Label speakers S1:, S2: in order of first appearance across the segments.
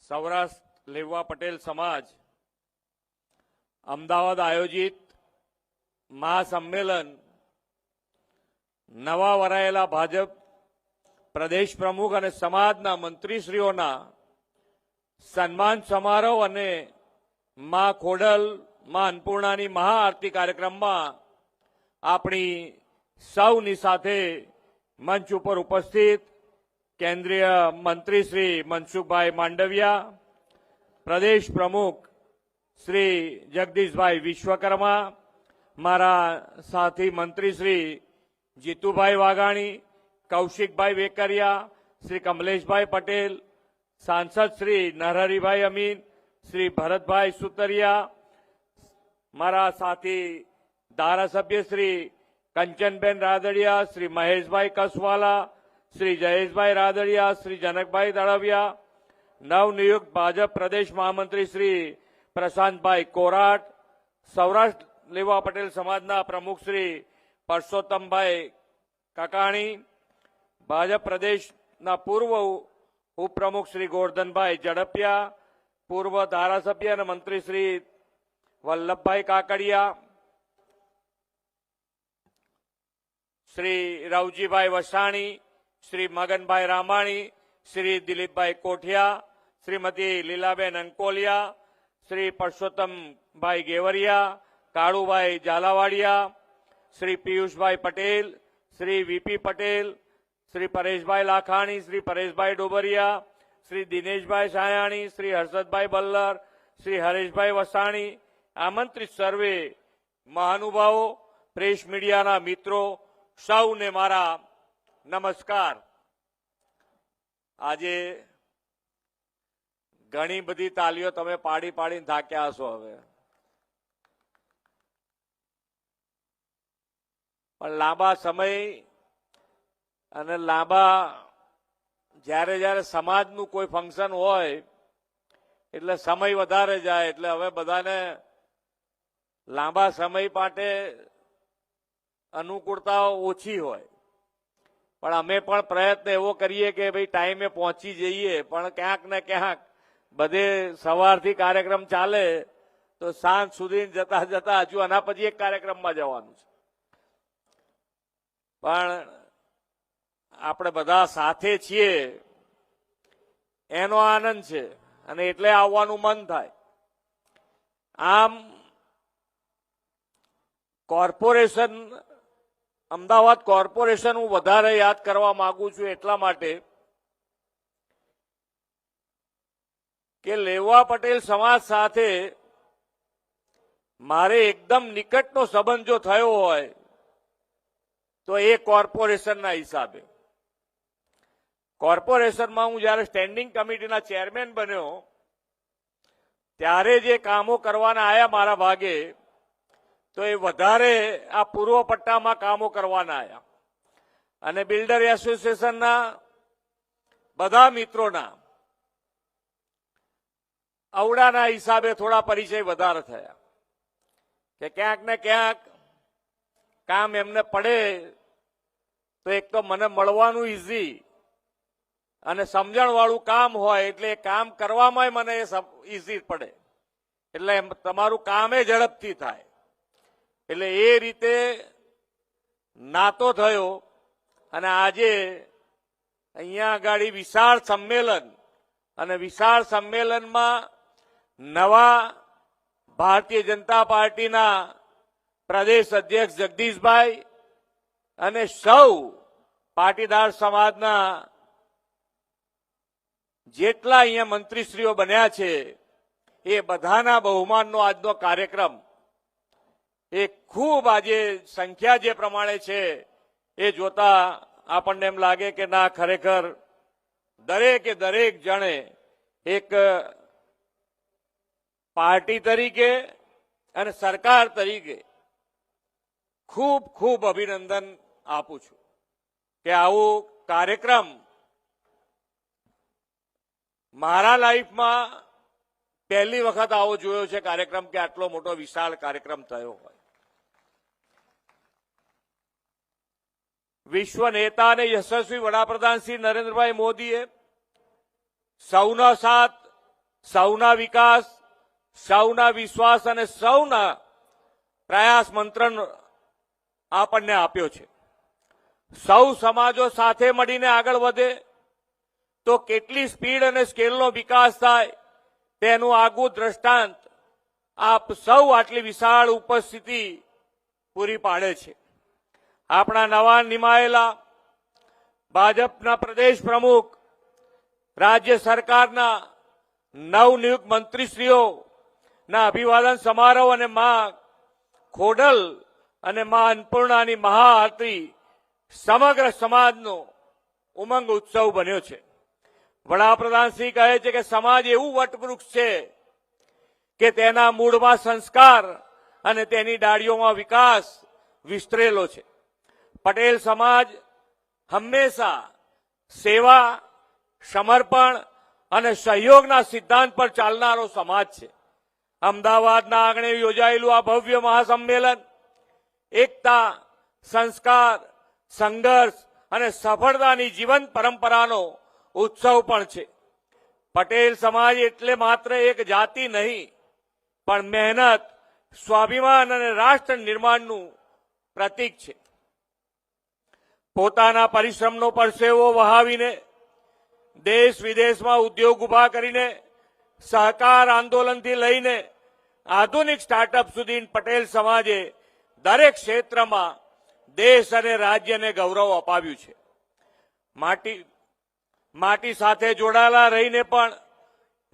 S1: સૌરાષ્ટ્ર લેવા પટેલ સમાજ અમદાવાદ આયોજિત મહાસંમેલન નવા વરાયેલા ભાજપ પ્રદેશ પ્રમુખ અને સમાજના મંત્રીશ્રીઓના સન્માન સમારોહ અને મા ખોડલ મા અન્નપૂર્ણાની મહાઆરતી કાર્યક્રમમાં આપણી સૌની સાથે મંચ ઉપર ઉપસ્થિત કેન્દ્રીય મંત્રી શ્રી મનસુખભાઈ માંડવિયા, પ્રદેશ પ્રમુખ શ્રી જગદીશભાઈ વિશ્વકર્મા, મારા સાથી મંત્રી શ્રી જીતુભાઈ વાઘાણી, કૌશિકભાઈ વેકરિયા, શ્રી કમલેશભાઈ પટેલ, સાંસદ શ્રી નરહરિભાઈ અમીન, શ્રી ભરતભાઈ સુતરિયા, મારા સાથી ધારાસભ્ય શ્રી કંચનબેન રાદડિયા, શ્રી મહેશભાઈ કસવાલા, શ્રી જયેશભાઈ રાદડિયા, શ્રી જનકભાઈ દળવિયા, નવનિયુક્ત ભાજપ પ્રદેશ મહામંત્રી શ્રી પ્રશાંતભાઈ કોરાટ, સૌરાષ્ટ્ર લેવા પટેલ સમાજના પ્રમુખ શ્રી પરસોત્તમભાઈ કકાણી, ભાજપ પ્રદેશના પૂર્વ ઉપપ્રમુખ શ્રી ગોરધનભાઈ ઝડપિયા, પૂર્વ ધારાસભ્ય અને મંત્રી શ્રી વલ્લભભાઈ કાકડિયા, શ્રી રવજીભાઈ વસાણી, શ્રી મગનભાઈ રામાણી, શ્રી દિલીપભાઈ કોઠિયા, શ્રીમતી લીલાબેન અંકોલિયા, શ્રી પરસોત્તમભાઈ ગેવરિયા, કાળુભાઈ ઝાલાવાડિયા, શ્રી પિયુષભાઈ પટેલ, શ્રી વીપી પટેલ, શ્રી પરેશભાઈ લાખાણી, શ્રી પરેશભાઈ ડોબરિયા, શ્રી દિનેશભાઈ સાયાણી, શ્રી હર્ષદભાઈ બલ્લર, શ્રી હરેશભાઈ વસાણી, આમંત્રિત સર્વે મહાનુભાવો, પ્રેસ મીડિયાના મિત્રો, સૌને મારા નમસ્કાર. આજે ઘણી બધી તાલીઓ તમે પાડીને થાક્યા હશો. હવે પણ લાંબા સમય અને જ્યારે સમાજનું કોઈ ફંક્શન હોય એટલે સમય વધારે જાય, એટલે હવે બધાને લાંબા સમય માટે અનુકૂળતા ઓછી હોય. પણ અમે પણ પ્રયત્ન એવો કરીએ કે ભાઈ ટાઈમે પહોંચી જઈએ, પણ ક્યાંક ને ક્યાંક બધે સવારથી કાર્યક્રમ ચાલે તો સાંજ સુધી જતા જતા હજુ આના પછી એક કાર્યક્રમમાં જવાનું છે. પણ આપણે બધા સાથે છીએ એનો આનંદ છે અને એટલે આવવાનું મન થાય. આમ કોર્પોરેશન, અમદાવાદ કોર્પોરેશન હું વધારે યાદ કરવા માંગુ છું એટલા માટે કે લેવા પટેલ સમાજ સાથે મારે એકદમ નિકટનો સંબંધ જો થયો હોય તો એ કોર્પોરેશનના હિસાબે. કોર્પોરેશનમાં હું જ્યારે સ્ટેન્ડિંગ કમિટીના ચેરમેન બન્યો ત્યારે જે કામો કરવાના આવ્યા મારા ભાગે, તો એ વધારે આ પૂર્વ પટ્ટામાં કામો કરવાના આવ્યા. અને બિલ્ડર એસોસિએશનના બધા મિત્રોના અવડાના હિસાબે થોડા પરિચય વધારે થયા કે ક્યાંક ને ક્યાંક કામ એમને પડે તો એક તો મને મળવાનું ઇઝી અને સમજણવાળું કામ હોય એટલે એ કામ કરવામાં મને ઇઝી પડે, એટલે તમારું કામ એ ઝડપથી થાય. એટલે એ રીતે નાતો થયો અને આજે અહીંયા આગળ વિશાળ સંમેલન, અને વિશાળ સંમેલનમાં નવા ભારતીય જનતા પાર્ટીના પ્રદેશ અધ્યક્ષ જગદીશભાઈ અને સૌ પાટીદાર સમાજના જેટલા અહીંયા મંત્રીશ્રીઓ બન્યા છે એ બધાના બહુમાનનો આજનો કાર્યક્રમ એ ખૂબ આજે સંખ્યા જે પ્રમાણે છે એ જોતા આપણને એમ લાગે કે ના, ખરેખર દરેકે દરેક જણે એક પાર્ટી તરીકે અને સરકાર તરીકે ખૂબ ખૂબ અભિનંદન આપું છું કે આવો કાર્યક્રમ મારા લાઈફમાં પહેલી વખત આવો જોયો છે કાર્યક્રમ કે આટલો મોટો વિશાળ કાર્યક્રમ થયો હોય. વિશ્વ નેતા અને યશસ્વી વડાપ્રધાન શ્રી નરેન્દ્રભાઈ મોદીએ સૌનો સાથ સૌના વિકાસ, સૌના વિશ્વાસ અને સૌના પ્રયાસ મંત્ર આપણને આપ્યો છે. સૌ સમાજો સાથે મળીને આગળ વધે તો કેટલી સ્પીડ અને સ્કેલનો વિકાસ થાય તેનું આગવું દ્રષ્ટાંત આપ સૌ આટલી વિશાળ ઉપસ્થિતિ પૂરી પાડે છે. આપણા નવા નિમાયેલા ભાજપના પ્રદેશ પ્રમુખ, રાજ્ય સરકારના નવનિયુક્ત મંત્રીશ્રીઓના અભિવાદન સમારોહ અને મા ખોડલ અને મા અન્નપૂર્ણાની મહાઆરતી સમગ્ર સમાજનો ઉમંગ ઉત્સવ બન્યો છે. વડાપ્રધાન શ્રી કહે છે કે સમાજ એવું વટવૃક્ષ છે કે તેના મૂળમાં સંસ્કાર અને તેની ડાળીઓમાં વિકાસ વિસ્તરેલો છે. પટેલ સમાજ હંમેશા સેવા, સમર્પણ અને સહયોગના સિદ્ધાંત પર ચાલનારો સમાજ છે. અમદાવાદના આંગણે યોજાયેલું આ ભવ્ય મહાસંમેલન એકતા, સંસ્કાર, સંઘર્ષ અને સફળતાની જીવંત પરંપરાનો ઉત્સવ પણ છે. પટેલ સમાજ એટલે માત્ર એક જાતિ નહીં, પણ મહેનત, સ્વાભિમાન અને રાષ્ટ્ર નિર્માણનું પ્રતીક છે. પોતાના પરિશ્રમનો પરસેવો વહાવીને દેશ વિદેશમાં ઉદ્યોગ ઉભા કરીને સહકાર આંદોલનથી લઈને આધુનિક સ્ટાર્ટઅપ સુધી પટેલ સમાજે દરેક ક્ષેત્રમાં દેશ અને રાજ્યને ગૌરવ અપાવ્યું છે. માટી સાથે જોડાયેલા રહીને પણ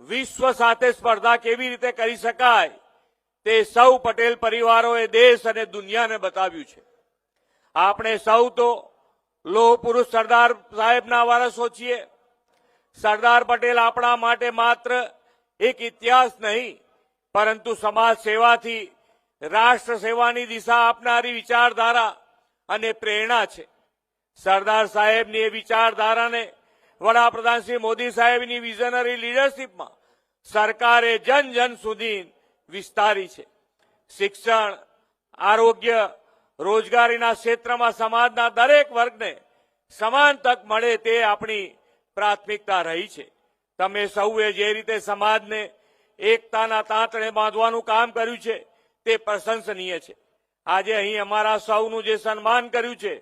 S1: વિશ્વ સાથે સ્પર્ધા કેવી રીતે કરી શકાય તે સૌ પટેલ પરિવારોએ દેશ અને દુનિયાને બતાવ્યું છે. આપણે સૌ તો લોહ પુરુષ સરદાર સાહેબના વારસો છીએ. સરદાર પટેલ આપણા માટે માત્ર એક ઇતિહાસ નહીં, પરંતુ સમાજ સેવાથી રાષ્ટ્ર સેવાની દિશા આપનારી વિચારધારા અને પ્રેરણા છે. સરદાર સાહેબની એ વિચારધારાને વડાપ્રધાન શ્રી મોદી સાહેબની વિઝનરી લીડરશીપમાં સરકારે જન જન સુધી વિસ્તારી છે. શિક્ષણ, આરોગ્ય, રોજગારીના ક્ષેત્રમાં સમાજના દરેક વર્ગને સમાન તક મળે તે આપણી પ્રાથમિકતા રહી છે. તમે સૌએ જે રીતે સમાજને એકતાના તાંતણે બાંધવાનું કામ કર્યું છે તે પ્રશંસનીય છે. આજે અહીં અમારા સૌનું જે સન્માન કર્યું છે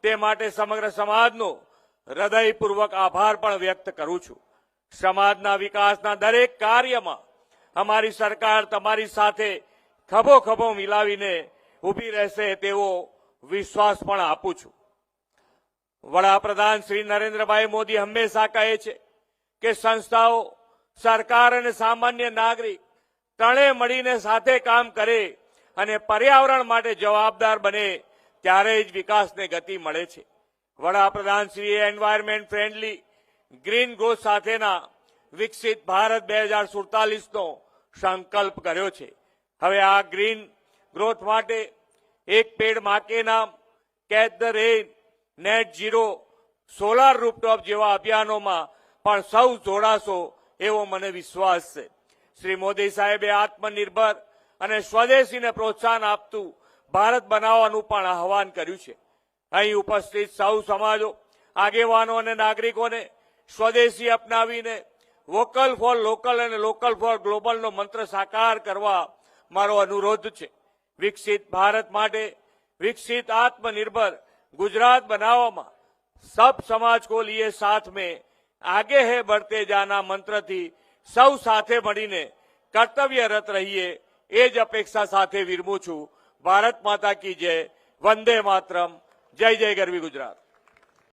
S1: તે માટે સમગ્ર સમાજનો હૃદયપૂર્વક આભાર પણ વ્યક્ત કરું છું. સમાજના વિકાસના દરેક કાર્યમાં અમારી સરકાર તમારી સાથે ખભો ખભો મિલાવીને ઊભી રહેશે તેવો વિશ્વાસ પણ આપું છું. વડાપ્રધાન શ્રી નરેન્દ્રભાઈ મોદી હંમેશા કહે છે કે સંસ્થાઓ, સરકાર અને સામાન્ય નાગરિક ત્રણેય મળીને સાથે કામ કરે અને પર્યાવરણ માટે જવાબદાર બને ત્યારે જ વિકાસને ગતિ મળે છે. વડાપ્રધાનશ્રીએ એન્વાયરમેન્ટ ફ્રેન્ડલી ગ્રીન ગ્રોથ સાથેના વિકસિત ભારત 2047નો સંકલ્પ કર્યો છે. હવે આ ગ્રીન ગ્રોથ માટે એક પેડ માં કે નામ, catch the rain, net zero, solar rooftop જેવા અભિયાનોમાં પણ સૌ જોડાશો એવો મને વિશ્વાસ છે. શ્રી મોદી સાહેબે આત્મનિર્ભર અને સ્વદેશીને પ્રોત્સાહન આપતું ભારત બનાવવાનું પણ આહવાન કર્યું છે. અહીં ઉપસ્થિત સૌ સમાજો, આગેવાનો અને નાગરિકોને સ્વદેશી અપનાવીને વોકલ ફોર લોકલ અને લોકલ ફોર ગ્લોબલનો મંત્ર સાકાર કરવા મારો અનુરોધ છે. વિકસિત ભારત માટે વિકસિત આત્મનિર્ભર ગુજરાત બનાવવામાં સબ સમાજ કો લીએ સાથ में आगे है बढ़ते जाना મંત્રથી સૌ સાથે મળીને કર્તવ્યરત રહીએ એ જ અપેક્ષા સાથે વિરમું છું. ભારત માતા કી જય. વંદે માતરમ. જય જય ગરવી ગુજરાત.